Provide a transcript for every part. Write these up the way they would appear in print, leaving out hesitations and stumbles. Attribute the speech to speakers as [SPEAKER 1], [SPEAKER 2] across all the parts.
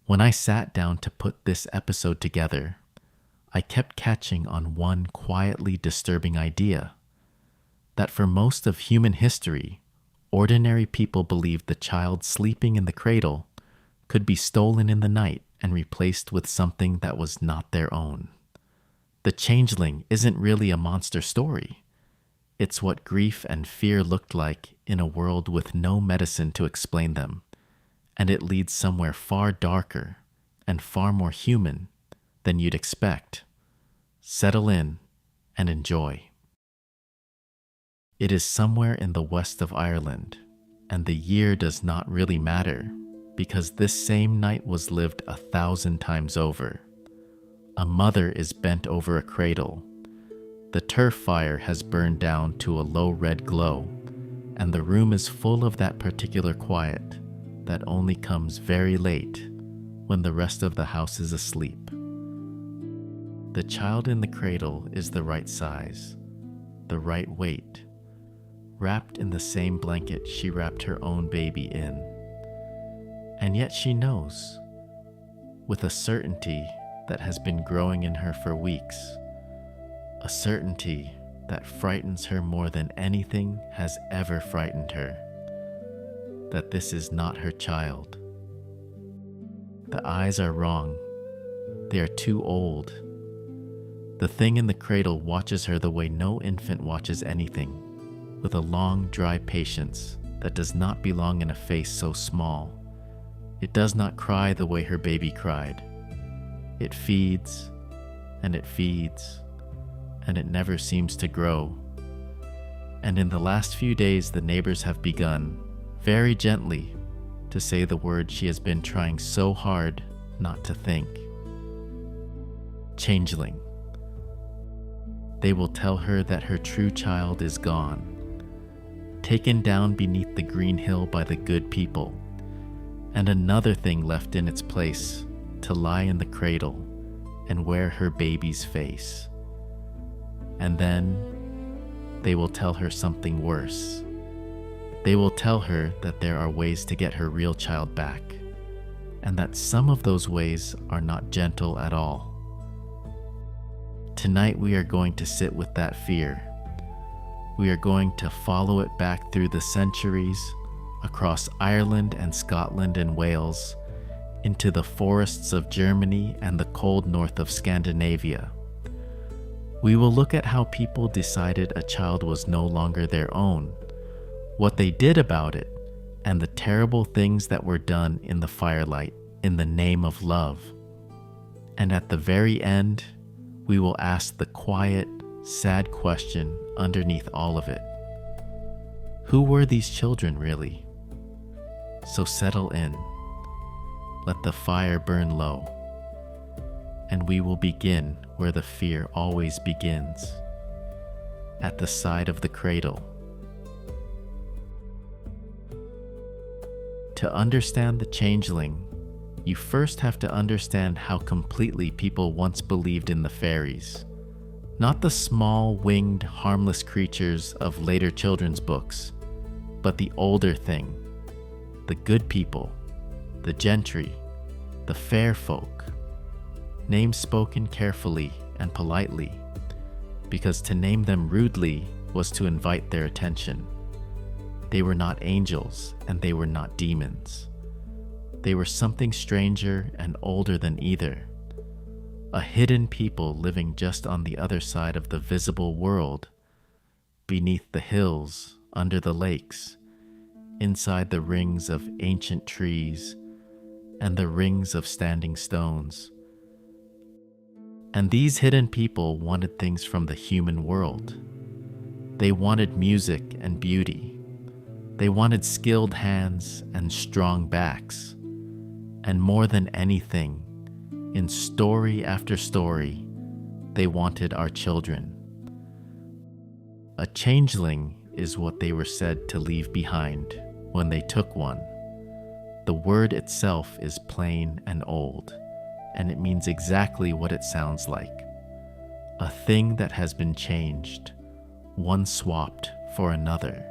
[SPEAKER 1] When I sat down to put this episode together, I kept catching on one quietly disturbing idea: that for most of human history, ordinary people believed the child sleeping in the cradle could be stolen in the night and replaced with something that was not their own. The changeling isn't really a monster story. It's what grief and fear looked like in a world with no medicine to explain them, and it leads somewhere far darker and far more human than you'd expect. Settle in and enjoy. It is somewhere in the west of Ireland, and the year does not really matter because this same night was lived 1,000 times over. A mother is bent over a cradle. The turf fire has burned down to a low red glow, and the room is full of that particular quiet that only comes very late when the rest of the house is asleep. The child in the cradle is the right size, the right weight, wrapped in the same blanket she wrapped her own baby in. And yet she knows, with a certainty that has been growing in her for weeks, a certainty that frightens her more than anything has ever frightened her, that this is not her child. The eyes are wrong. They are too old. The thing in the cradle watches her the way no infant watches anything, with a long, dry patience that does not belong in a face so small. It does not cry the way her baby cried. It feeds, and it feeds, and it never seems to grow. And in the last few days, the neighbors have begun, very gently, to say the word she has been trying so hard not to think. Changeling. They will tell her that her true child is gone, taken down beneath the green hill by the good people, and another thing left in its place to lie in the cradle and wear her baby's face. And then they will tell her something worse. They will tell her that there are ways to get her real child back, and that some of those ways are not gentle at all. Tonight we are going to sit with that fear. We are going to follow it back through the centuries, across Ireland and Scotland and Wales, into the forests of Germany and the cold north of Scandinavia. We will look at how people decided a child was no longer their own, what they did about it, and the terrible things that were done in the firelight in the name of love. And at the very end, we will ask the quiet, sad question underneath all of it. Who were these children really? So settle in. Let the fire burn low, and we will begin where the fear always begins, at the side of the cradle. To understand the changeling, you first have to understand how completely people once believed in the fairies. Not the small, winged, harmless creatures of later children's books, but the older thing, the good people, the gentry, the fair folk. Names spoken carefully and politely, because to name them rudely was to invite their attention. They were not angels, and they were not demons. They were something stranger and older than either. A hidden people living just on the other side of the visible world, beneath the hills, under the lakes, inside the rings of ancient trees and the rings of standing stones. And these hidden people wanted things from the human world. They wanted music and beauty. They wanted skilled hands and strong backs. And more than anything, in story after story, they wanted our children. A changeling is what they were said to leave behind when they took one. The word itself is plain and old, and it means exactly what it sounds like. A thing that has been changed, one swapped for another.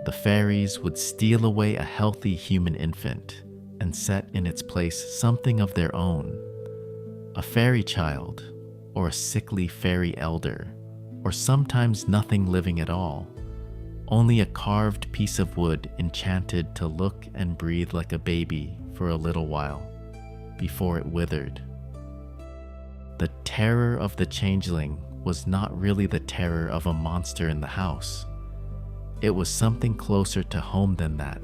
[SPEAKER 1] The fairies would steal away a healthy human infant, and set in its place something of their own, a fairy child, or a sickly fairy elder, or sometimes nothing living at all, only a carved piece of wood enchanted to look and breathe like a baby for a little while, before it withered. The terror of the changeling was not really the terror of a monster in the house. It was something closer to home than that.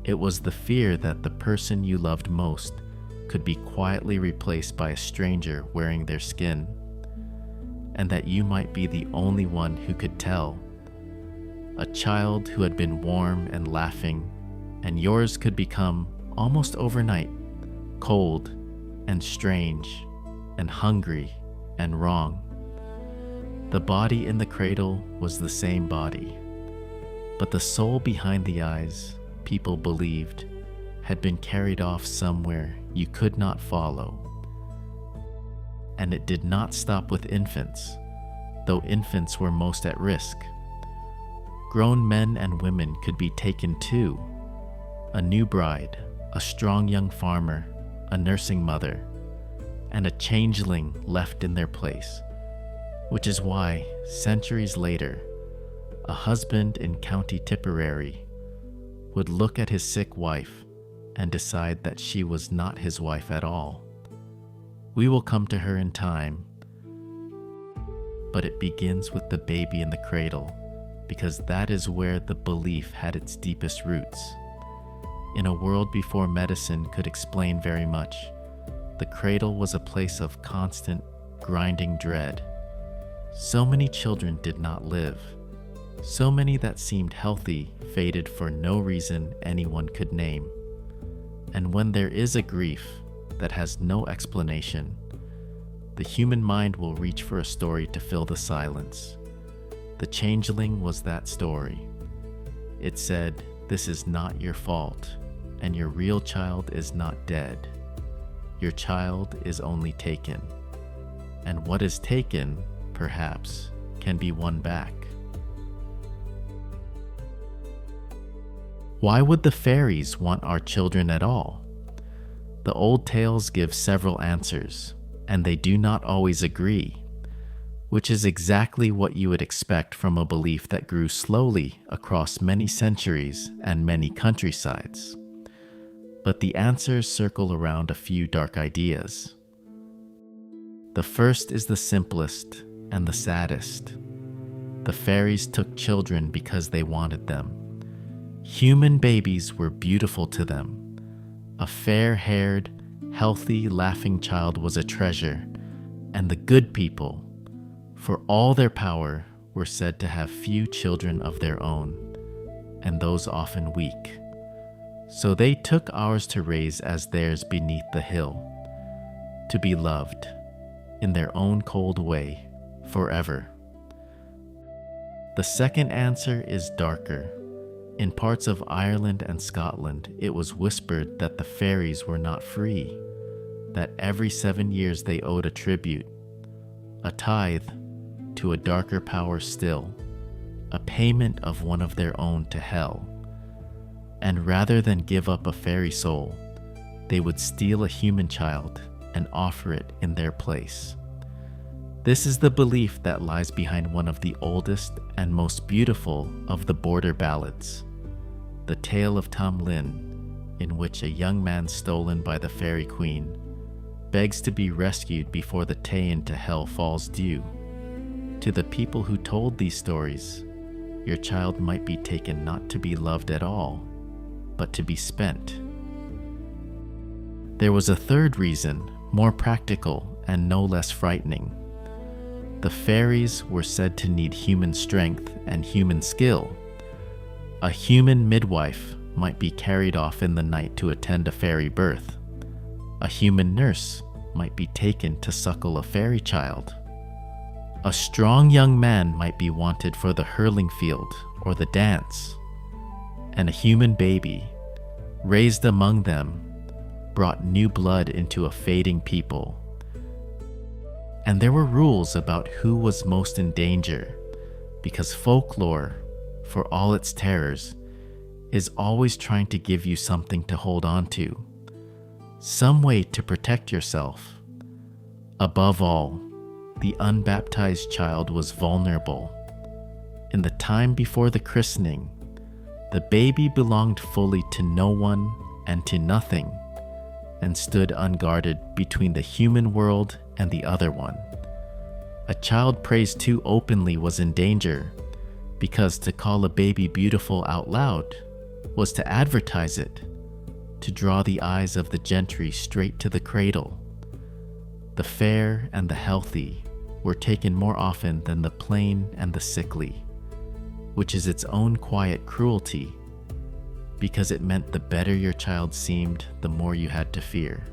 [SPEAKER 1] It was the fear that the person you loved most could be quietly replaced by a stranger wearing their skin, and that you might be the only one who could tell. A child who had been warm and laughing, and yours could become, almost overnight, cold and strange and hungry and wrong. The body in the cradle was the same body, but the soul behind the eyes, people believed, had been carried off somewhere you could not follow. And it did not stop with infants, though infants were most at risk. Grown men and women could be taken too. A new bride, a strong young farmer, a nursing mother, and a changeling left in their place, which is why, centuries later, a husband in County Tipperary would look at his sick wife and decide that she was not his wife at all. We will come to her in time, but it begins with the baby in the cradle, because that is where the belief had its deepest roots. In a world before medicine could explain very much, the cradle was a place of constant, grinding dread. So many children did not live. So many that seemed healthy faded for no reason anyone could name. And when there is a grief that has no explanation, the human mind will reach for a story to fill the silence. The changeling was that story. It said, "This is not your fault, and your real child is not dead. Your child is only taken. And what is taken, perhaps, can be won back." Why would the fairies want our children at all? The old tales give several answers, and they do not always agree, which is exactly what you would expect from a belief that grew slowly across many centuries and many countrysides. But the answers circle around a few dark ideas. The first is the simplest and the saddest. The fairies took children because they wanted them. Human babies were beautiful to them. A fair-haired, healthy, laughing child was a treasure, and the good people, for all their power, were said to have few children of their own, and those often weak. So they took ours to raise as theirs beneath the hill, to be loved, in their own cold way, forever. The second answer is darker. In parts of Ireland and Scotland, it was whispered that the fairies were not free, that every 7 years they owed a tribute, a tithe, to a darker power still, a payment of one of their own to hell. And rather than give up a fairy soul, they would steal a human child and offer it in their place. This is the belief that lies behind one of the oldest and most beautiful of the border ballads, the tale of Tom Lynn, in which a young man stolen by the fairy queen begs to be rescued before the Taein to hell falls due. To the people who told these stories, your child might be taken not to be loved at all, but to be spent. There was a third reason, more practical and no less frightening. The fairies were said to need human strength and human skill. A human midwife might be carried off in the night to attend a fairy birth. A human nurse might be taken to suckle a fairy child. A strong young man might be wanted for the hurling field or the dance. And a human baby, raised among them, brought new blood into a fading people. And there were rules about who was most in danger, because folklore, for all its terrors, is always trying to give you something to hold on to, some way to protect yourself. Above all, the unbaptized child was vulnerable. In the time before the christening, the baby belonged fully to no one and to nothing, and stood unguarded between the human world and the other one. A child praised too openly was in danger, because to call a baby beautiful out loud was to advertise it, to draw the eyes of the gentry straight to the cradle. The fair and the healthy were taken more often than the plain and the sickly, which is its own quiet cruelty, because it meant the better your child seemed, the more you had to fear.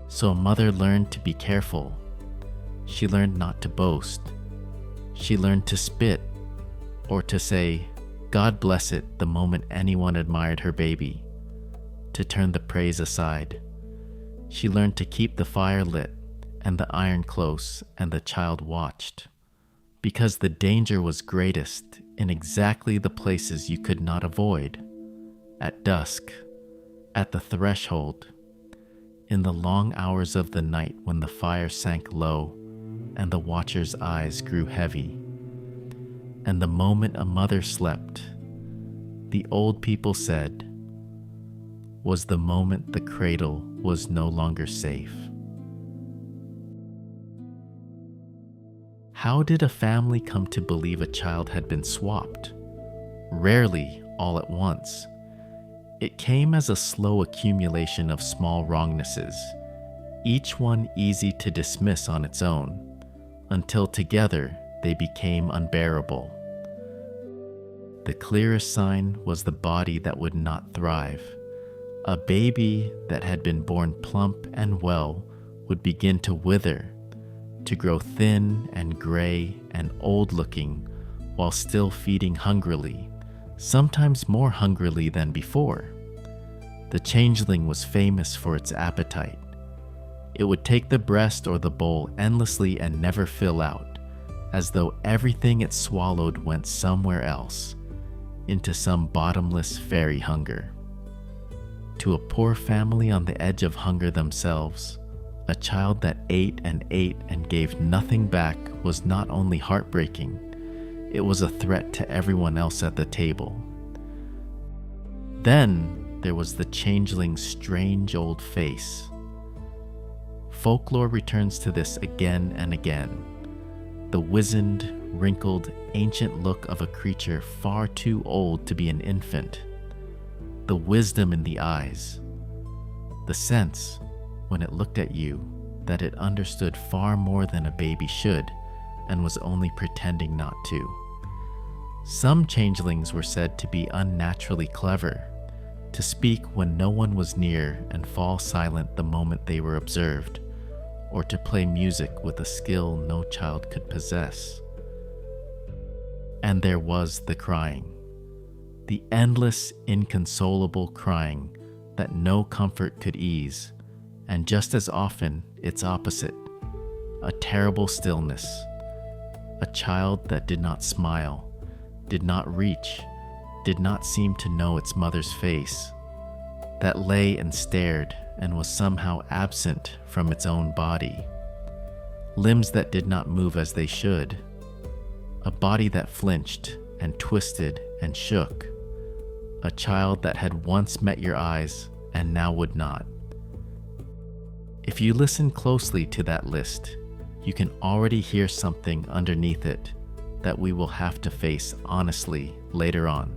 [SPEAKER 1] So a mother learned to be careful. She learned not to boast. She learned to spit, or to say, "God bless it," the moment anyone admired her baby, to turn the praise aside. She learned to keep the fire lit and the iron close, and the child watched, because the danger was greatest in exactly the places you could not avoid: at dusk, at the threshold, in the long hours of the night when the fire sank low and the watcher's eyes grew heavy. And the moment a mother slept, the old people said, was the moment the cradle was no longer safe. How did a family come to believe a child had been swapped? Rarely all at once. It came as a slow accumulation of small wrongnesses, each one easy to dismiss on its own, until together they became unbearable. The clearest sign was the body that would not thrive. A baby that had been born plump and well would begin to wither, to grow thin and gray and old-looking, while still feeding hungrily, sometimes more hungrily than before. The changeling was famous for its appetite. It would take the breast or the bowl endlessly and never fill out, as though everything it swallowed went somewhere else, into some bottomless fairy hunger. To a poor family on the edge of hunger themselves, a child that ate and gave nothing back was not only heartbreaking, it was a threat to everyone else at the table. Then there was the changeling's strange old face. Folklore returns to this again and again. The wizened, wrinkled, ancient look of a creature far too old to be an infant. The wisdom in the eyes. The sense, when it looked at you, that it understood far more than a baby should and was only pretending not to. Some changelings were said to be unnaturally clever, to speak when no one was near and fall silent the moment they were observed, or to play music with a skill no child could possess. And there was the crying, the endless, inconsolable crying that no comfort could ease, and just as often its opposite, a terrible stillness, a child that did not smile, did not reach, did not seem to know its mother's face, that lay and stared and was somehow absent from its own body, limbs that did not move as they should, a body that flinched and twisted and shook, a child that had once met your eyes and now would not. If you listen closely to that list, you can already hear something underneath it that we will have to face honestly later on.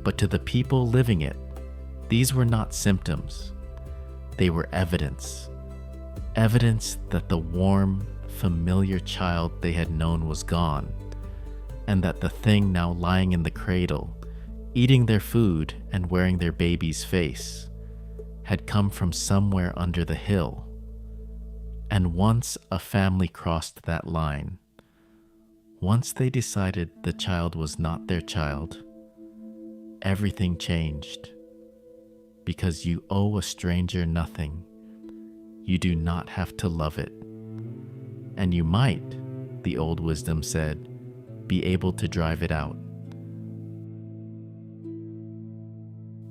[SPEAKER 1] But to the people living it, these were not symptoms. They were evidence. Evidence that the warm, familiar child they had known was gone, and that the thing now lying in the cradle, eating their food and wearing their baby's face, had come from somewhere under the hill. And once a family crossed that line, once they decided the child was not their child, everything changed. Because you owe a stranger nothing, you do not have to love it. And you might, the old wisdom said, be able to drive it out.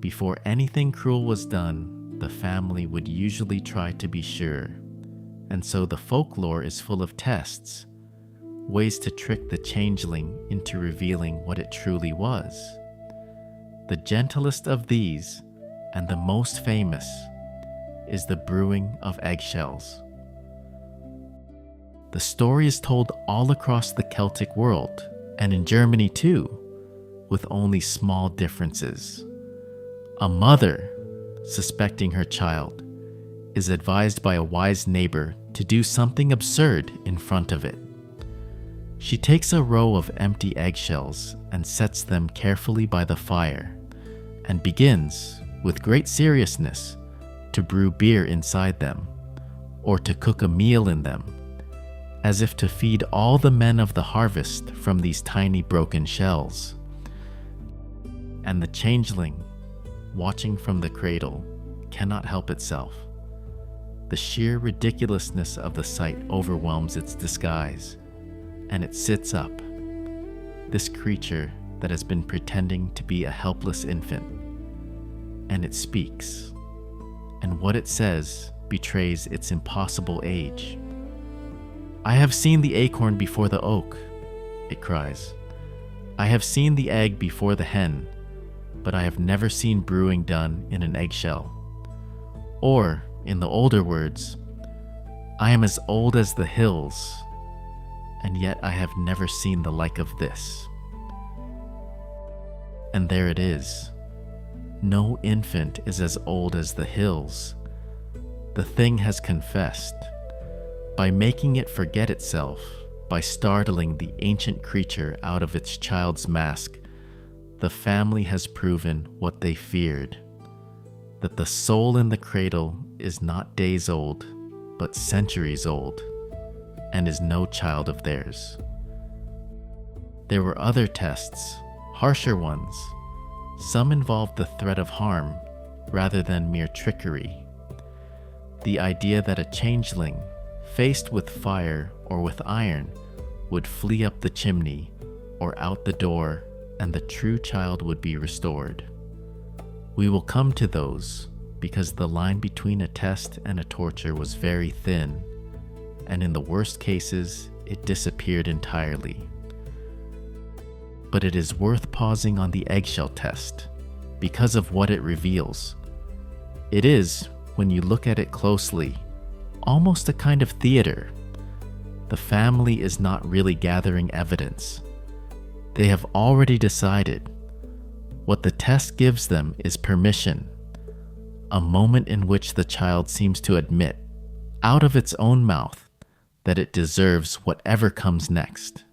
[SPEAKER 1] Before anything cruel was done, the family would usually try to be sure, and so the folklore is full of tests, ways to trick the changeling into revealing what it truly was. The gentlest of these, and the most famous, is the Brewing of Eggshells. The story is told all across the Celtic world, and in Germany too, with only small differences. A mother, suspecting her child, is advised by a wise neighbor to do something absurd in front of it. She takes a row of empty eggshells and sets them carefully by the fire, and begins, with great seriousness, to brew beer inside them, or to cook a meal in them, as if to feed all the men of the harvest from these tiny broken shells. And the changeling, watching from the cradle, cannot help itself. The sheer ridiculousness of the sight overwhelms its disguise, and it sits up, this creature that has been pretending to be a helpless infant, and it speaks, and what it says betrays its impossible age. "I have seen the acorn before the oak," it cries. "I have seen the egg before the hen, but I have never seen brewing done in an eggshell." Or, in the older words, "I am as old as the hills, and yet I have never seen the like of this." And there it is. No infant is as old as the hills. The thing has confessed. By making it forget itself, by startling the ancient creature out of its child's mask, the family has proven what they feared, that the soul in the cradle is not days old, but centuries old, and is no child of theirs. There were other tests, harsher ones. Some involved the threat of harm rather than mere trickery. The idea that a changeling, faced with fire or with iron, would flee up the chimney or out the door, and the true child would be restored. We will come to those, because the line between a test and a torture was very thin, and in the worst cases, it disappeared entirely. But it is worth pausing on the eggshell test, because of what it reveals. It is, when you look at it closely, almost a kind of theater. The family is not really gathering evidence. They have already decided. What the test gives them is permission, a moment in which the child seems to admit, out of its own mouth, that it deserves whatever comes next.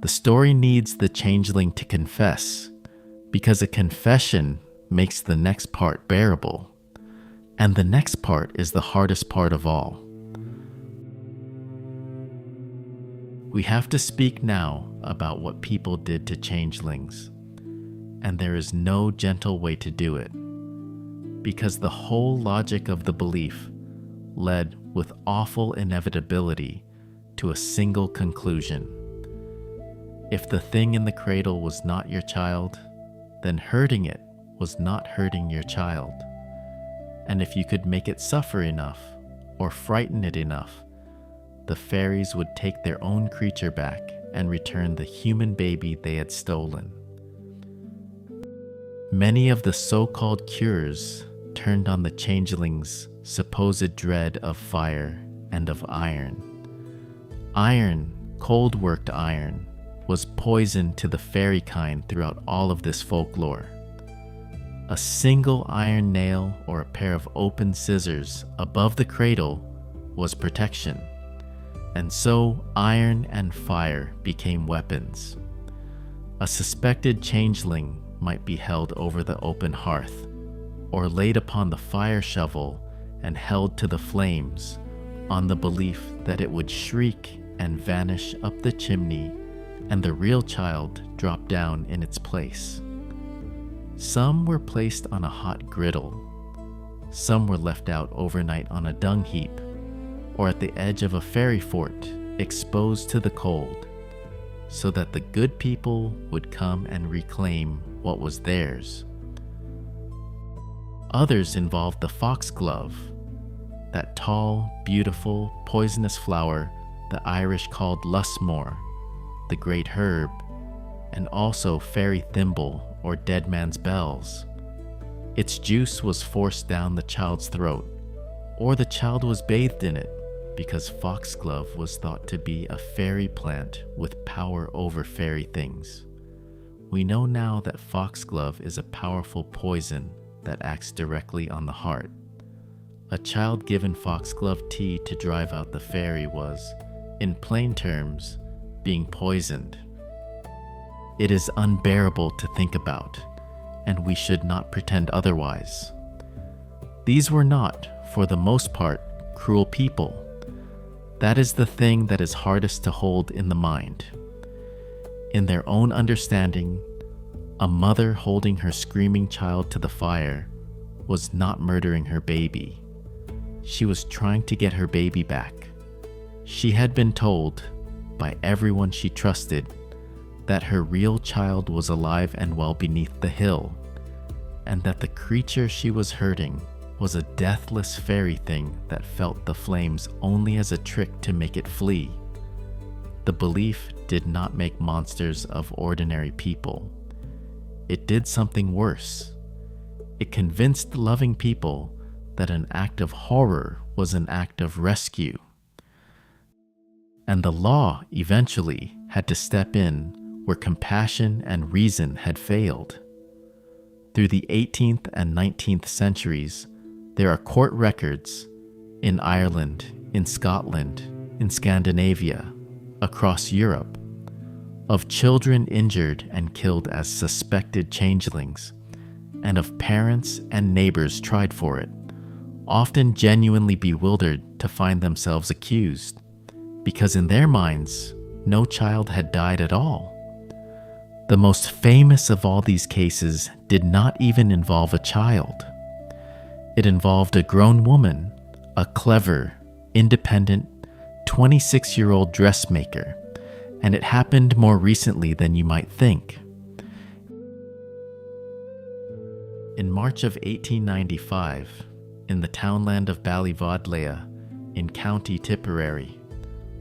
[SPEAKER 1] The story needs the changeling to confess, because a confession makes the next part bearable, and the next part is the hardest part of all. We have to speak now about what people did to changelings, and there is no gentle way to do it, because the whole logic of the belief led with awful inevitability to a single conclusion. If the thing in the cradle was not your child, then hurting it was not hurting your child. And if you could make it suffer enough, or frighten it enough, the fairies would take their own creature back and return the human baby they had stolen. Many of the so-called cures turned on the changeling's supposed dread of fire and of iron. Iron, cold-worked iron, was poison to the fairy kind throughout all of this folklore. A single iron nail or a pair of open scissors above the cradle was protection, and so iron and fire became weapons. A suspected changeling might be held over the open hearth, or laid upon the fire shovel and held to the flames, on the belief that it would shriek and vanish up the chimney, and the real child drop down in its place. Some were placed on a hot griddle. Some were left out overnight on a dung heap, or at the edge of a fairy fort, exposed to the cold, so that the good people would come and reclaim what was theirs. Others involved the foxglove, that tall, beautiful, poisonous flower the Irish called lusmore, the great herb, and also fairy thimble or dead man's bells. Its juice was forced down the child's throat, or the child was bathed in it, because foxglove was thought to be a fairy plant with power over fairy things. We know now that foxglove is a powerful poison that acts directly on the heart. A child given foxglove tea to drive out the fairy was, in plain terms, being poisoned. It is unbearable to think about, and we should not pretend otherwise. These were not, for the most part, cruel people. That is the thing that is hardest to hold in the mind. In their own understanding, a mother holding her screaming child to the fire was not murdering her baby. She was trying to get her baby back. She had been told, by everyone she trusted, that her real child was alive and well beneath the hill, and that the creature she was hurting was a deathless fairy thing that felt the flames only as a trick to make it flee. The belief did not make monsters of ordinary people. It did something worse. It convinced loving people that an act of horror was an act of rescue. And the law eventually had to step in where compassion and reason had failed. Through the 18th and 19th centuries, there are court records in Ireland, in Scotland, in Scandinavia, across Europe, of children injured and killed as suspected changelings, and of parents and neighbors tried for it, often genuinely bewildered to find themselves accused, because in their minds, no child had died at all. The most famous of all these cases did not even involve a child. It involved a grown woman, a clever, independent, 26-year-old dressmaker, and it happened more recently than you might think. In March of 1895, in the townland of Ballyvadlea in County Tipperary,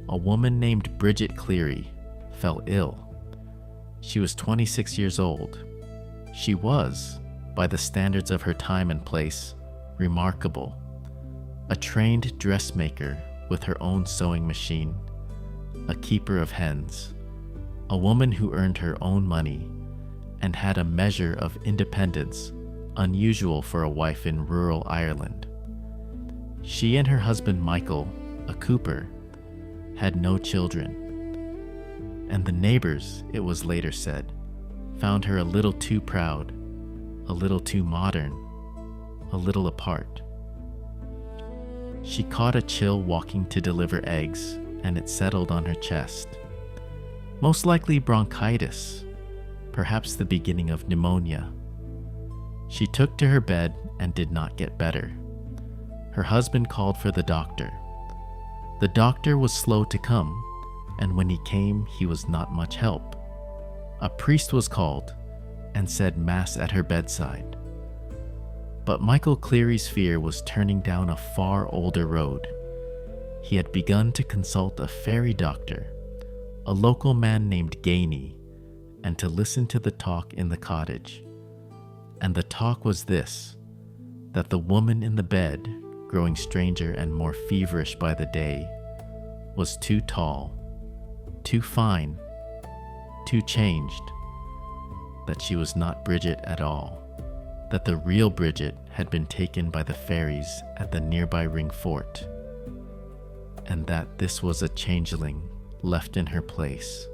[SPEAKER 1] a woman named Bridget Cleary fell ill. She was 26 years old. She was, by the standards of her time and place, remarkable. A trained dressmaker with her own sewing machine, a keeper of hens, a woman who earned her own money and had a measure of independence unusual for a wife in rural Ireland. She and her husband Michael, a cooper, had no children, and the neighbors, it was later said, found her a little too proud, a little too modern, a little apart. She caught a chill walking to deliver eggs, and it settled on her chest. Most likely bronchitis, perhaps the beginning of pneumonia. She took to her bed and did not get better. Her husband called for the doctor. The doctor was slow to come, and when he came, he was not much help. A priest was called and said mass at her bedside. But Michael Cleary's fear was turning down a far older road. He had begun to consult a fairy doctor, a local man named Gainey, and to listen to the talk in the cottage. And the talk was this, that the woman in the bed, growing stranger and more feverish by the day, was too tall, too fine, too changed, that she was not Bridget at all, that the real Bridget had been taken by the fairies at the nearby ring fort, and that this was a changeling left in her place.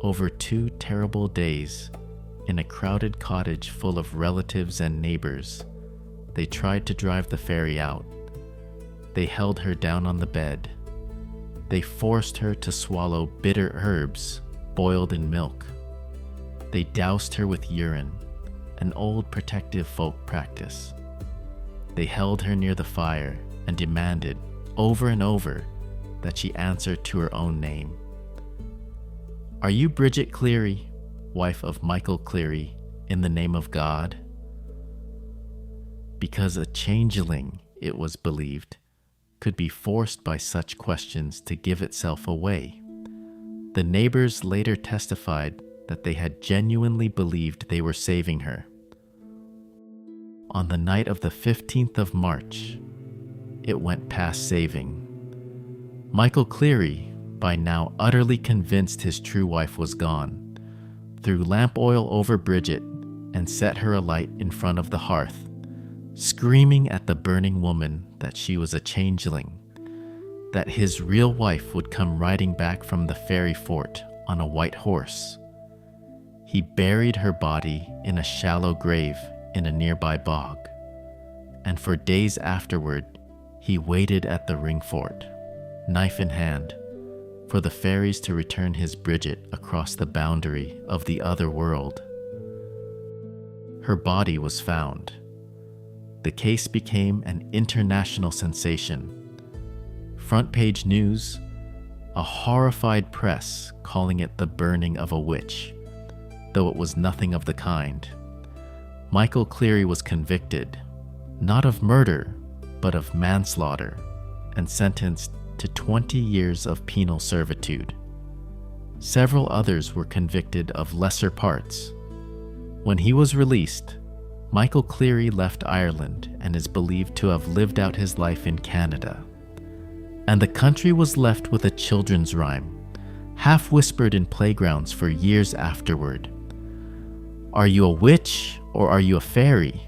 [SPEAKER 1] Over 2 terrible days, in a crowded cottage full of relatives and neighbors, they tried to drive the fairy out. They held her down on the bed. They forced her to swallow bitter herbs boiled in milk. They doused her with urine, an old protective folk practice. They held her near the fire and demanded, over and over, that she answer to her own name. "Are you Bridget Cleary, wife of Michael Cleary, in the name of God?" because a changeling, it was believed, could be forced by such questions to give itself away. The neighbors later testified that they had genuinely believed they were saving her. On the night of the 15th of March, it went past saving. Michael Cleary, by now utterly convinced his true wife was gone, threw lamp oil over Bridget and set her alight in front of the hearth, screaming at the burning woman that she was a changeling, that his real wife would come riding back from the fairy fort on a white horse. He buried her body in a shallow grave in a nearby bog, and for days afterward, he waited at the ring fort, knife in hand, for the fairies to return his Bridget across the boundary of the other world. Her body was found. The case became an international sensation. Front page news, a horrified press calling it the burning of a witch, though it was nothing of the kind. Michael Cleary was convicted, not of murder, but of manslaughter, and sentenced to 20 years of penal servitude. Several others were convicted of lesser parts. When he was released, Michael Cleary left Ireland and is believed to have lived out his life in Canada. And the country was left with a children's rhyme, half whispered in playgrounds for years afterward. Are you a witch, or are you a fairy?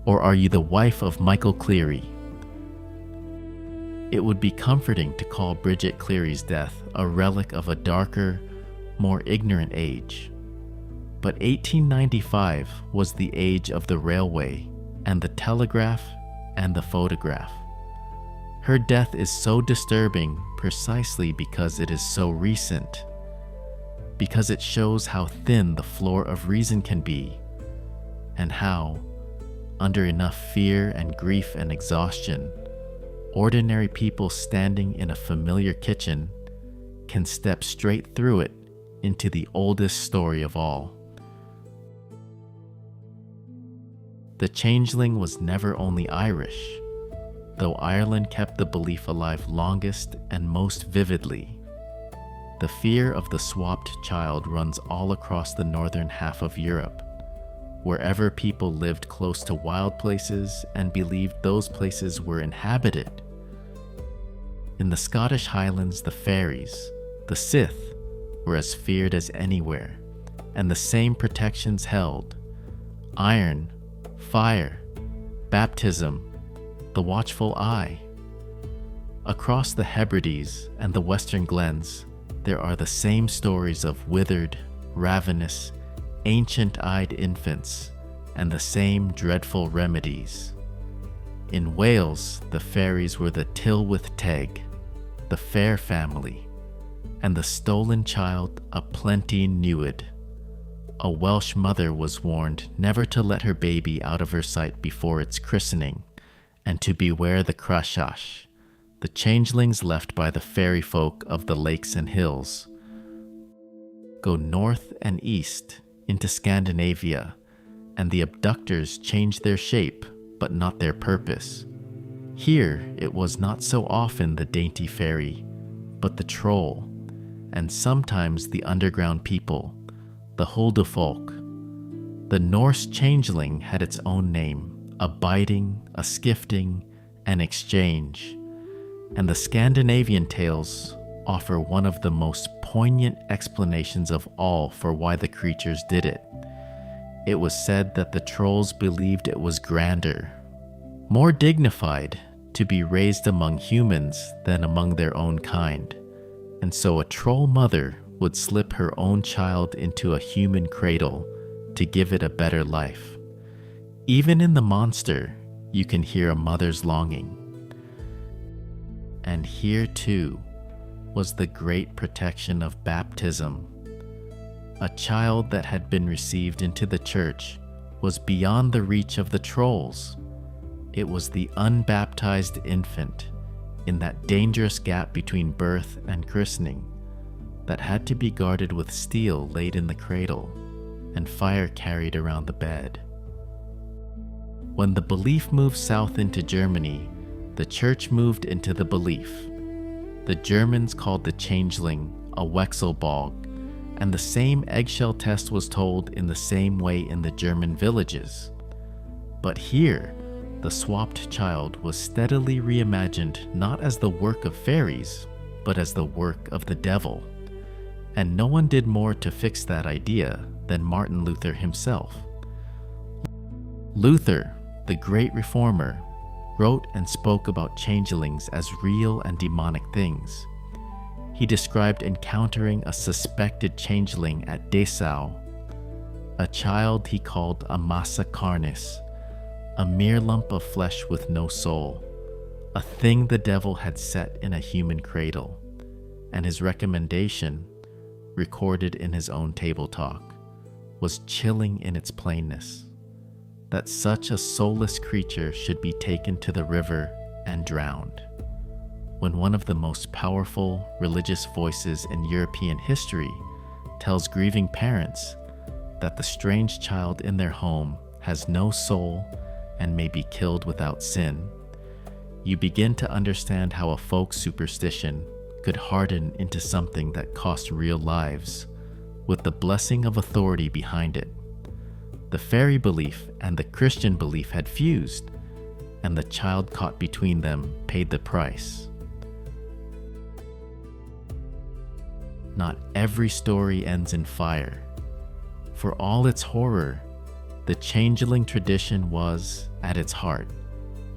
[SPEAKER 1] Or are you the wife of Michael Cleary? It would be comforting to call Bridget Cleary's death a relic of a darker, more ignorant age. But 1895 was the age of the railway and the telegraph and the photograph. Her death is so disturbing precisely because it is so recent, because it shows how thin the floor of reason can be, and how, under enough fear and grief and exhaustion, ordinary people standing in a familiar kitchen can step straight through it into the oldest story of all. The changeling was never only Irish, though Ireland kept the belief alive longest and most vividly. The fear of the swapped child runs all across the northern half of Europe, wherever people lived close to wild places and believed those places were inhabited. In the Scottish Highlands, the fairies, the Sith, were as feared as anywhere, and the same protections held: iron, fire, baptism, the watchful eye. Across the Hebrides and the Western Glens, there are the same stories of withered, ravenous, ancient-eyed infants, and the same dreadful remedies. In Wales, the fairies were the Tylwyth Teg, the Fair family, and the stolen child a Plentyn Newid. A Welsh mother was warned never to let her baby out of her sight before its christening, and to beware the Crashash, the changelings left by the fairy folk of the lakes and hills. Go north and east into Scandinavia, and the abductors change their shape, but not their purpose. Here it was not so often the dainty fairy, but the troll, and sometimes the underground people, the Huldufolk. The Norse changeling had its own name, a biding, a skifting, an exchange, and the Scandinavian tales offer one of the most poignant explanations of all for why the creatures did it. It was said that the trolls believed it was grander, more dignified, to be raised among humans than among their own kind, and so a troll mother would slip her own child into a human cradle to give it a better life. Even in the monster, you can hear a mother's longing. And here too was the great protection of baptism. A child that had been received into the church was beyond the reach of the trolls. It was the unbaptized infant in that dangerous gap between birth and christening that had to be guarded with steel laid in the cradle and fire carried around the bed. When the belief moved south into Germany, the church moved into the belief. The Germans called the changeling a Wechselbalg, and the same eggshell test was told in the same way in the German villages. But here, the swapped child was steadily reimagined not as the work of fairies, but as the work of the devil. And no one did more to fix that idea than Martin Luther himself. Luther, the great reformer, wrote and spoke about changelings as real and demonic things. He described encountering a suspected changeling at Dessau, a child he called a massa carnis, a mere lump of flesh with no soul, a thing the devil had set in a human cradle, and his recommendation, recorded in his own table talk, was chilling in its plainness, that such a soulless creature should be taken to the river and drowned. When one of the most powerful religious voices in European history tells grieving parents that the strange child in their home has no soul and may be killed without sin, you begin to understand how a folk superstition could harden into something that cost real lives, with the blessing of authority behind it. The fairy belief and the Christian belief had fused, and the child caught between them paid the price. Not every story ends in fire. For all its horror, the changeling tradition was, at its heart,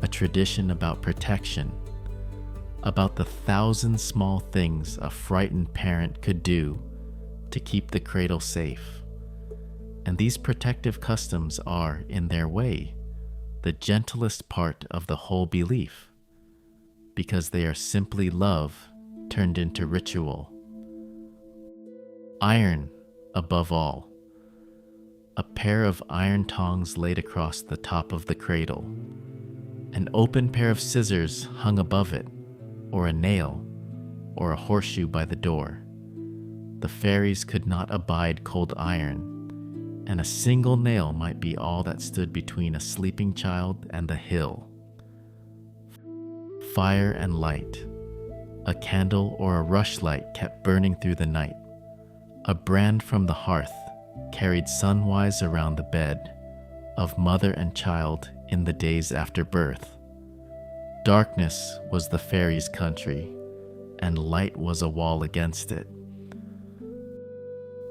[SPEAKER 1] a tradition about protection, about the 1,000 small things a frightened parent could do to keep the cradle safe. And these protective customs are, in their way, the gentlest part of the whole belief, because they are simply love turned into ritual. Iron, above all. A pair of iron tongs laid across the top of the cradle. An open pair of scissors hung above it, or a nail, or a horseshoe by the door. The fairies could not abide cold iron, and a single nail might be all that stood between a sleeping child and the hill. Fire and light. A candle or a rushlight kept burning through the night. A brand from the hearth carried sunwise around the bed of mother and child in the days after birth. Darkness was the fairies' country, and light was a wall against it.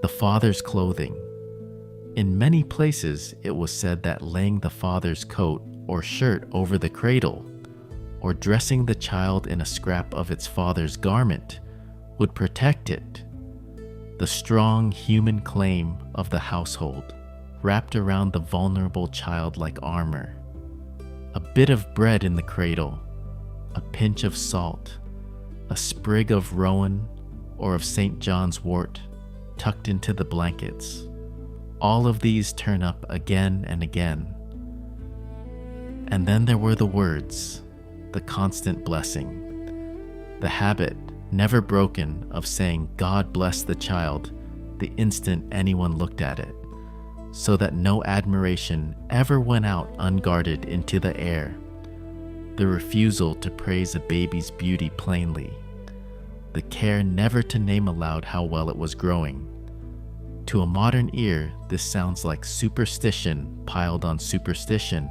[SPEAKER 1] The father's clothing. In many places, it was said that laying the father's coat or shirt over the cradle, or dressing the child in a scrap of its father's garment, would protect it. The strong human claim of the household, wrapped around the vulnerable child like armor. A bit of bread in the cradle, a pinch of salt, a sprig of rowan or of St. John's wort tucked into the blankets. All of these turn up again and again. And then there were the words, the constant blessing, the habit never broken of saying God bless the child the instant anyone looked at it, so that no admiration ever went out unguarded into the air. The refusal to praise a baby's beauty plainly, the care never to name aloud how well it was growing. To a modern ear, this sounds like superstition piled on superstition,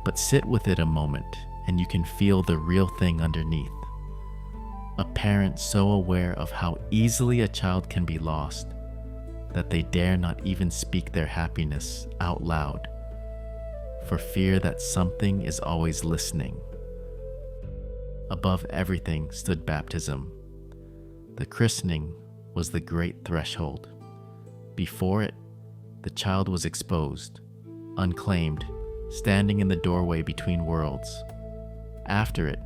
[SPEAKER 1] but sit with it a moment and you can feel the real thing underneath. A parent so aware of how easily a child can be lost that they dare not even speak their happiness out loud, for fear that something is always listening. Above everything stood baptism. The christening was the great threshold. Before it, the child was exposed, unclaimed, standing in the doorway between worlds. After it,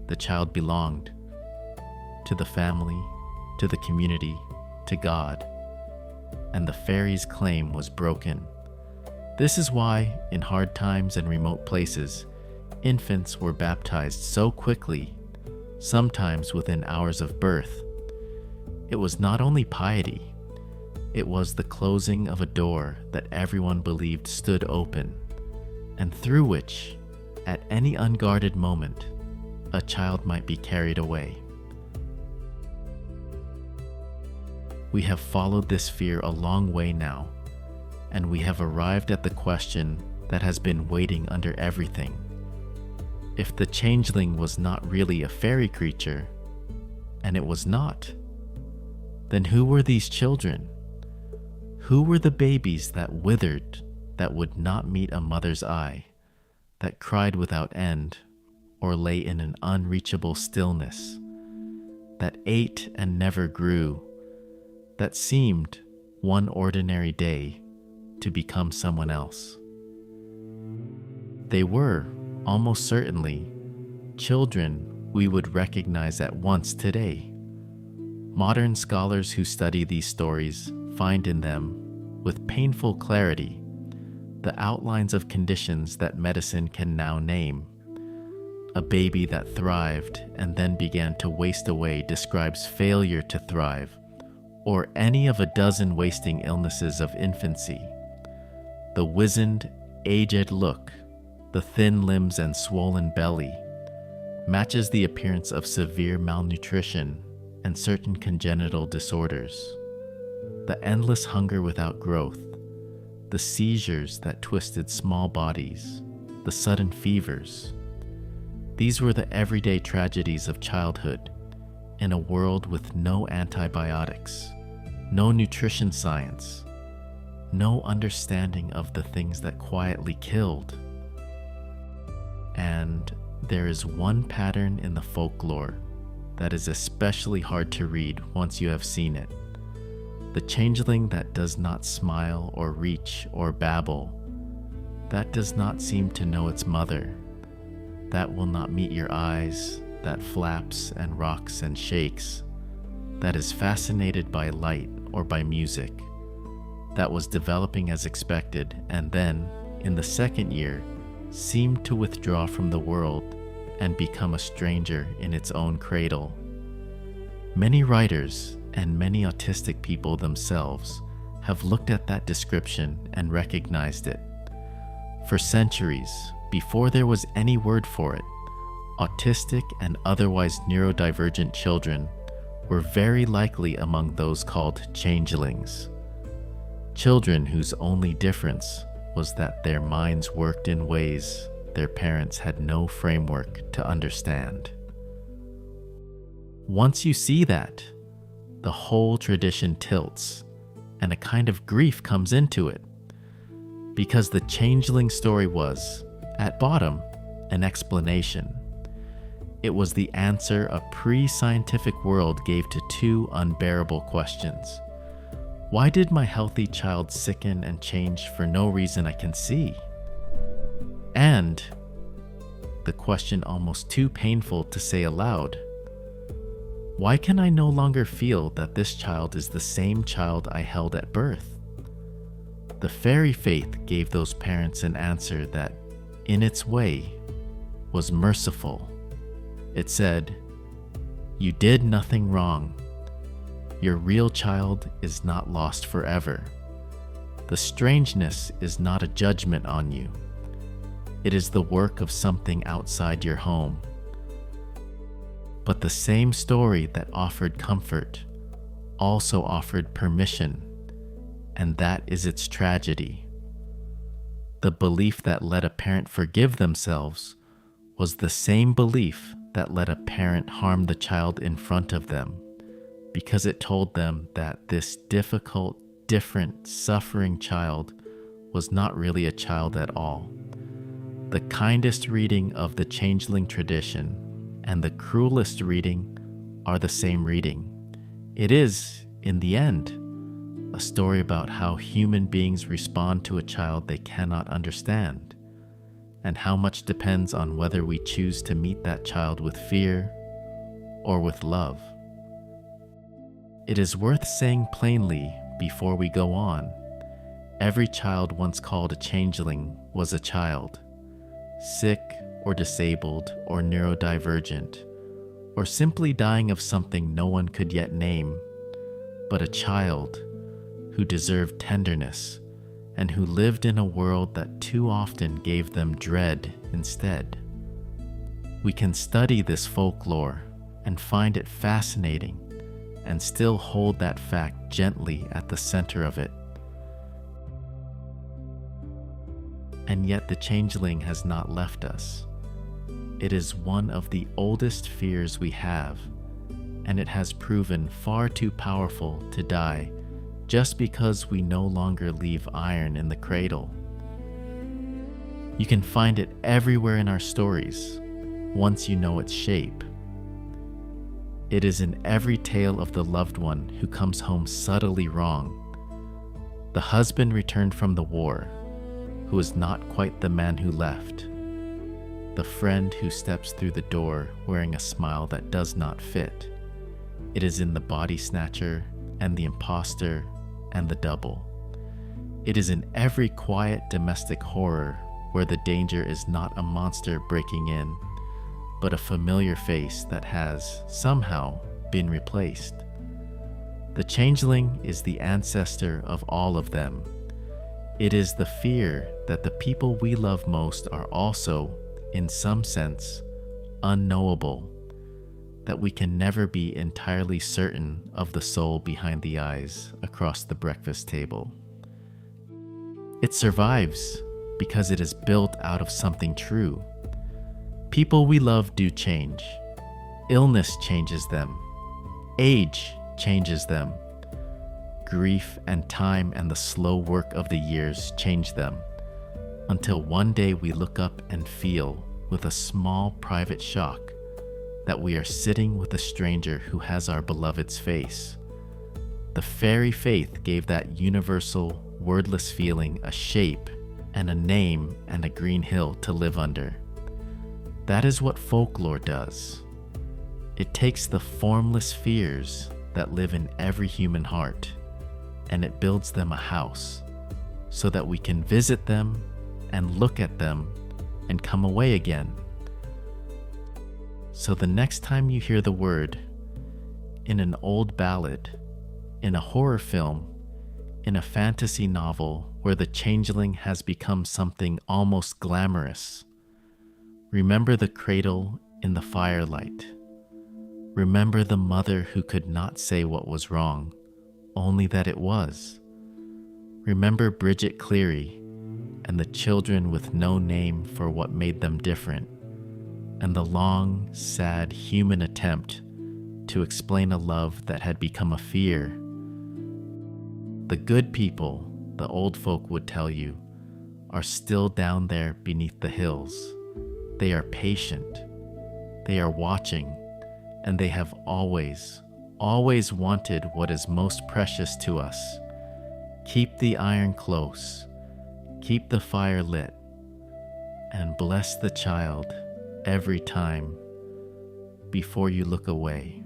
[SPEAKER 1] the child belonged to the family, to the community, to God, and the fairies' claim was broken. This is why, in hard times and remote places, infants were baptized so quickly, sometimes within hours of birth. It was not only piety, it was the closing of a door that everyone believed stood open, and through which, at any unguarded moment, a child might be carried away. We have followed this fear a long way now, and we have arrived at the question that has been waiting under everything. If the changeling was not really a fairy creature, and it was not, then who were these children? Who were the babies that withered, that would not meet a mother's eye, that cried without end, or lay in an unreachable stillness, that ate and never grew, that seemed, one ordinary day, to become someone else? They were, almost certainly, children we would recognize at once today. Modern scholars who study these stories find in them, with painful clarity, the outlines of conditions that medicine can now name. A baby that thrived and then began to waste away describes failure to thrive, or any of a dozen wasting illnesses of infancy. The wizened, aged look, the thin limbs and swollen belly, matches the appearance of severe malnutrition and certain congenital disorders. The endless hunger without growth, the seizures that twisted small bodies, the sudden fevers. These were the everyday tragedies of childhood in a world with no antibiotics, no nutrition science, no understanding of the things that quietly killed. And there is one pattern in the folklore that is especially hard to read once you have seen it. The changeling that does not smile or reach or babble, that does not seem to know its mother, that will not meet your eyes, that flaps and rocks and shakes, that is fascinated by light or by music, that was developing as expected and then, in the second year, seemed to withdraw from the world and become a stranger in its own cradle. Many writers and many autistic people themselves have looked at that description and recognized it. For centuries, before there was any word for it, autistic and otherwise neurodivergent children were very likely among those called changelings. Children whose only difference was that their minds worked in ways their parents had no framework to understand. Once you see that, the whole tradition tilts, and a kind of grief comes into it, because the changeling story was, at bottom, an explanation. It was the answer a pre-scientific world gave to two unbearable questions. Why did my healthy child sicken and change for no reason I can see? And the question almost too painful to say aloud, why can I no longer feel that this child is the same child I held at birth? The fairy faith gave those parents an answer that, in its way, was merciful. It said, "You did nothing wrong. Your real child is not lost forever. The strangeness is not a judgment on you. It is the work of something outside your home." But the same story that offered comfort also offered permission, and that is its tragedy. The belief that let a parent forgive themselves was the same belief that let a parent harm the child in front of them, because it told them that this difficult, different, suffering child was not really a child at all. The kindest reading of the changeling tradition and the cruelest reading are the same reading. It is, in the end, a story about how human beings respond to a child they cannot understand, and how much depends on whether we choose to meet that child with fear or with love. It is worth saying plainly before we go on, every child once called a changeling was a child, sick or disabled or neurodivergent, or simply dying of something no one could yet name, but a child who deserved tenderness and who lived in a world that too often gave them dread instead. We can study this folklore and find it fascinating and still hold that fact gently at the center of it. And yet the changeling has not left us. It is one of the oldest fears we have, and it has proven far too powerful to die just because we no longer leave iron in the cradle. You can find it everywhere in our stories, once you know its shape. It is in every tale of the loved one who comes home subtly wrong. The husband returned from the war, who is not quite the man who left. The friend who steps through the door wearing a smile that does not fit. It is in the body snatcher and the imposter and the double. It is in every quiet domestic horror where the danger is not a monster breaking in, but a familiar face that has, somehow, been replaced. The changeling is the ancestor of all of them. It is the fear that the people we love most are also, in some sense, unknowable, that we can never be entirely certain of the soul behind the eyes across the breakfast table. It survives because it is built out of something true. People we love do change. Illness changes them. Age changes them. Grief and time and the slow work of the years change them, until one day we look up and feel, with a small private shock, that we are sitting with a stranger who has our beloved's face. The fairy faith gave that universal, wordless feeling a shape and a name and a green hill to live under. That is what folklore does. It takes the formless fears that live in every human heart, and it builds them a house so that we can visit them and look at them and come away again. So the next time you hear the word, in an old ballad, in a horror film, in a fantasy novel where the changeling has become something almost glamorous, remember the cradle in the firelight. Remember the mother who could not say what was wrong, only that it was. Remember Bridget Cleary and the children with no name for what made them different, and the long, sad human attempt to explain a love that had become a fear. The good people, the old folk would tell you, are still down there beneath the hills. They are patient. They are watching, and they have always wanted what is most precious to us. Keep the iron close, keep the fire lit, and bless the child every time before you look away.